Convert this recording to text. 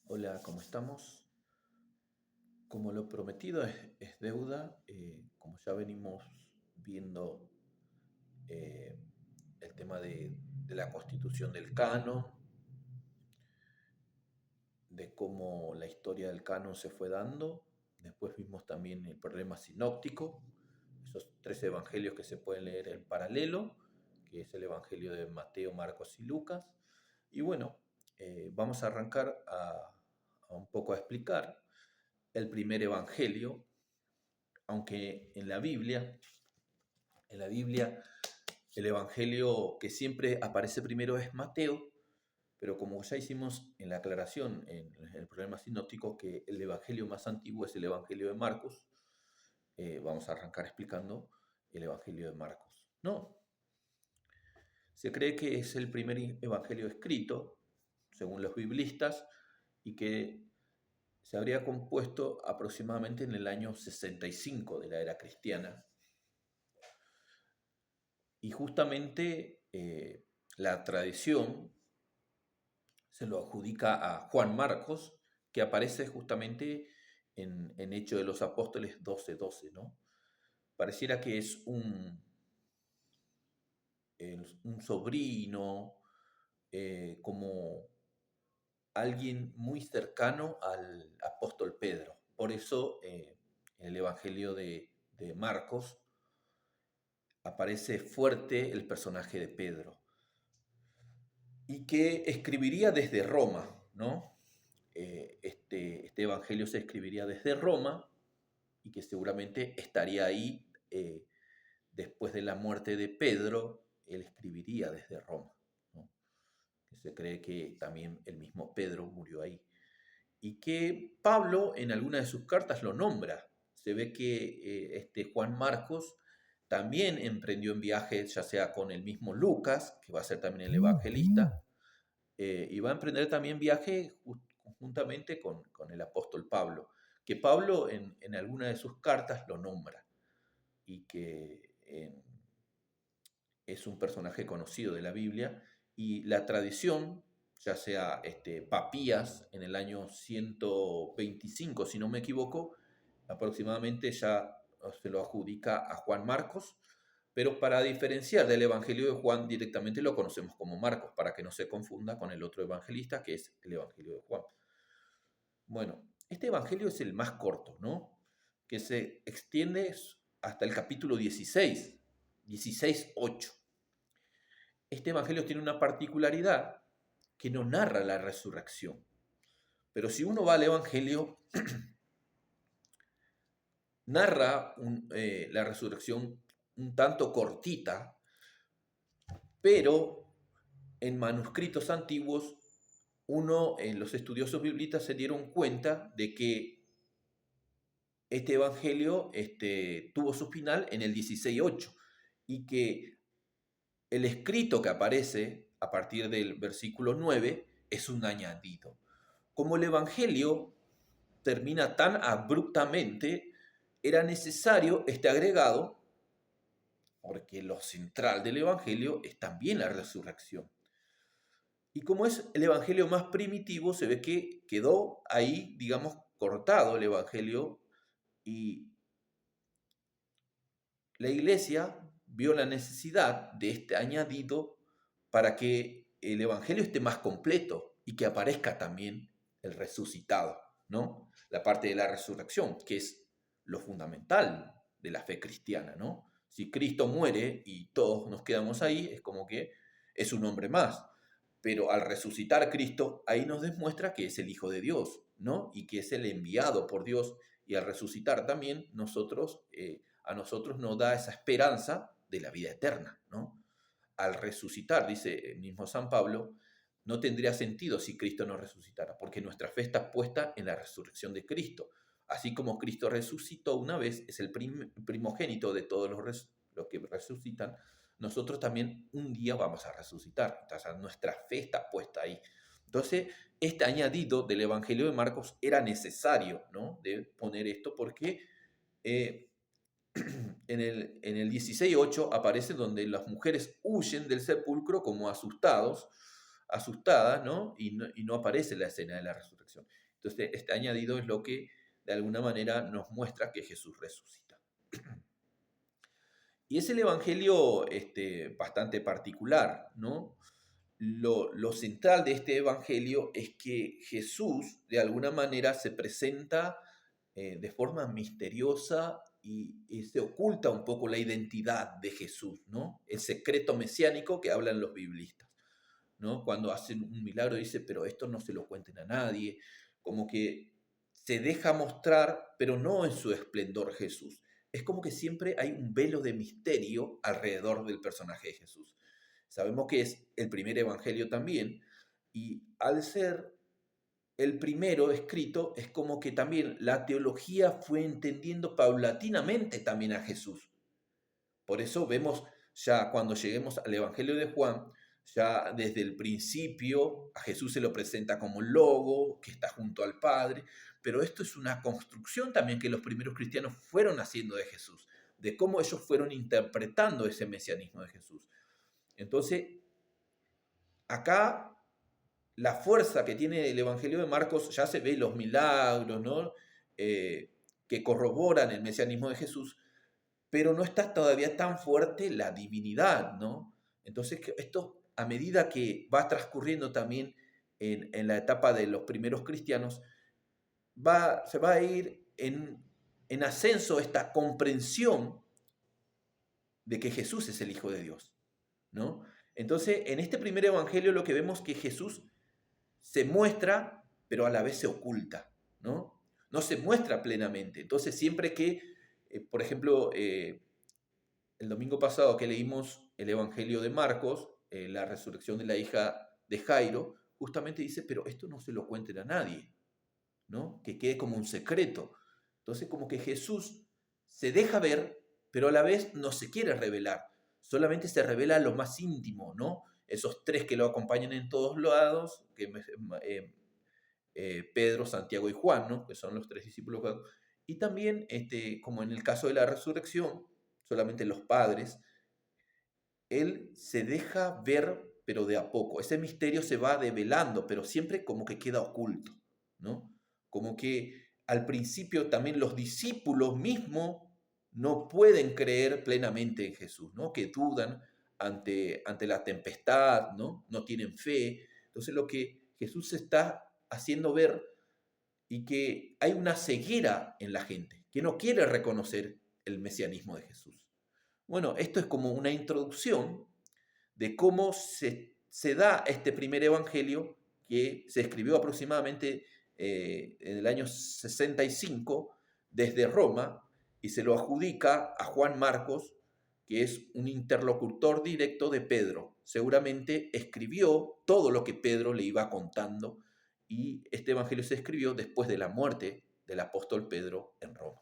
Hola, ¿cómo estamos? Como lo prometido es deuda, como ya venimos viendo eh, el tema de la constitución del canon, de cómo la historia del canon se fue dando, después vimos también el problema sinóptico, esos tres evangelios que se pueden leer en paralelo, que es el evangelio de Mateo, Marcos y Lucas. Y bueno, vamos a arrancar a un poco a explicar el primer evangelio, aunque en la Biblia, el evangelio que siempre aparece primero es Mateo, pero como ya hicimos en la aclaración en el problema sinóptico, que el evangelio más antiguo es el evangelio de Marcos, vamos a arrancar explicando el evangelio de Marcos. No, se cree que es el primer evangelio escrito, según los biblistas, y que se habría compuesto aproximadamente en el año 65 de la era cristiana. Y justamente la tradición se lo adjudica a Juan Marcos, que aparece justamente en Hechos de los Apóstoles 12:12, ¿no? Pareciera que es un sobrino, como alguien muy cercano al apóstol Pedro. Por eso en el Evangelio de Marcos aparece fuerte el personaje de Pedro. Y que escribiría desde Roma, ¿no? Este evangelio se escribiría desde Roma y que seguramente estaría ahí después de la muerte de Pedro, él escribiría desde Roma, ¿no? Que se cree que también el mismo Pedro murió ahí. Y que Pablo en alguna de sus cartas lo nombra. Se ve que este Juan Marcos también emprendió en viajes, ya sea con el mismo Lucas, que va a ser también el evangelista, y va a emprender también viaje conjuntamente con el apóstol Pablo, que Pablo en alguna de sus cartas lo nombra y que es un personaje conocido de la Biblia, y la tradición, ya sea Papías en el año 125, si no me equivoco, aproximadamente ya se lo adjudica a Juan Marcos, pero para diferenciar del Evangelio de Juan directamente lo conocemos como Marcos, para que no se confunda con el otro evangelista que es el Evangelio de Juan. Bueno, este Evangelio es el más corto, ¿no? Que se extiende hasta el capítulo 16, 16:8. Este Evangelio tiene una particularidad que no narra la resurrección. Pero si uno va al Evangelio, narra la resurrección un tanto cortita, pero en manuscritos antiguos, los estudiosos biblistas se dieron cuenta de que este evangelio tuvo su final en el 16:8 y que el escrito que aparece a partir del versículo 9 es un añadido. Como el evangelio termina tan abruptamente, era necesario este agregado porque lo central del evangelio es también la resurrección. Y como es el evangelio más primitivo, se ve que quedó ahí, digamos, cortado el evangelio, y la iglesia vio la necesidad de este añadido para que el evangelio esté más completo y que aparezca también el resucitado, ¿no? La parte de la resurrección, que es lo fundamental de la fe cristiana, ¿no? Si Cristo muere y todos nos quedamos ahí, es como que es un hombre más. Pero al resucitar Cristo, ahí nos demuestra que es el Hijo de Dios, ¿no? Y que es el enviado por Dios. Y al resucitar también a nosotros nos da esa esperanza de la vida eterna, ¿no? Al resucitar, dice el mismo San Pablo, no tendría sentido si Cristo no resucitara, porque nuestra fe está puesta en la resurrección de Cristo. Así como Cristo resucitó una vez, es el primogénito de todos los que resucitan, nosotros también un día vamos a resucitar. Entonces, nuestra fe está puesta ahí. Entonces, este añadido del Evangelio de Marcos era necesario, ¿no? De poner esto porque eh, en el 16:8 aparece donde las mujeres huyen del sepulcro como asustados, asustada, ¿no? Y no aparece la escena de la resurrección. Entonces, este añadido es lo que de alguna manera nos muestra que Jesús resucita. Y es el evangelio bastante particular, ¿no? Lo central de este evangelio es que Jesús de alguna manera se presenta de forma misteriosa y se oculta un poco la identidad de Jesús, ¿no? El secreto mesiánico que hablan los biblistas, ¿no? Cuando hacen un milagro dice, pero esto no se lo cuenten a nadie, como que se deja mostrar, pero no en su esplendor Jesús. Es como que siempre hay un velo de misterio alrededor del personaje de Jesús. Sabemos que es el primer evangelio también, y al ser el primero escrito, es como que también la teología fue entendiendo paulatinamente también a Jesús. Por eso vemos ya cuando lleguemos al Evangelio de Juan, ya desde el principio a Jesús se lo presenta como el logo, que está junto al Padre, pero esto es una construcción también que los primeros cristianos fueron haciendo de Jesús, de cómo ellos fueron interpretando ese mesianismo de Jesús. Entonces, acá la fuerza que tiene el Evangelio de Marcos ya se ve los milagros, ¿no? Que corroboran el mesianismo de Jesús, pero no está todavía tan fuerte la divinidad, ¿no? Entonces, esto a medida que va transcurriendo también en la etapa de los primeros cristianos, se va a ir en ascenso esta comprensión de que Jesús es el Hijo de Dios, ¿no? Entonces, en este primer evangelio lo que vemos es que Jesús se muestra, pero a la vez se oculta, ¿no? No se muestra plenamente. Entonces, siempre que, por ejemplo, el domingo pasado que leímos el Evangelio de Marcos, la resurrección de la hija de Jairo, justamente dice, pero esto no se lo cuenten a nadie, ¿no? Que quede como un secreto. Entonces, como que Jesús se deja ver, pero a la vez no se quiere revelar. Solamente se revela lo más íntimo, ¿no? Esos tres que lo acompañan en todos lados, que Pedro, Santiago y Juan, ¿no? Que son los tres discípulos. Y también, como en el caso de la resurrección, solamente los padres, él se deja ver, pero de a poco. Ese misterio se va develando, pero siempre como que queda oculto, ¿no? Como que al principio también los discípulos mismos no pueden creer plenamente en Jesús, ¿no? Que dudan ante la tempestad, ¿no? No tienen fe. Entonces lo que Jesús está haciendo ver y que hay una ceguera en la gente, que no quiere reconocer el mesianismo de Jesús. Bueno, esto es como una introducción de cómo se da este primer evangelio que se escribió aproximadamente en el año 65 desde Roma y se lo adjudica a Juan Marcos, que es un interlocutor directo de Pedro. Seguramente escribió todo lo que Pedro le iba contando y este evangelio se escribió después de la muerte del apóstol Pedro en Roma.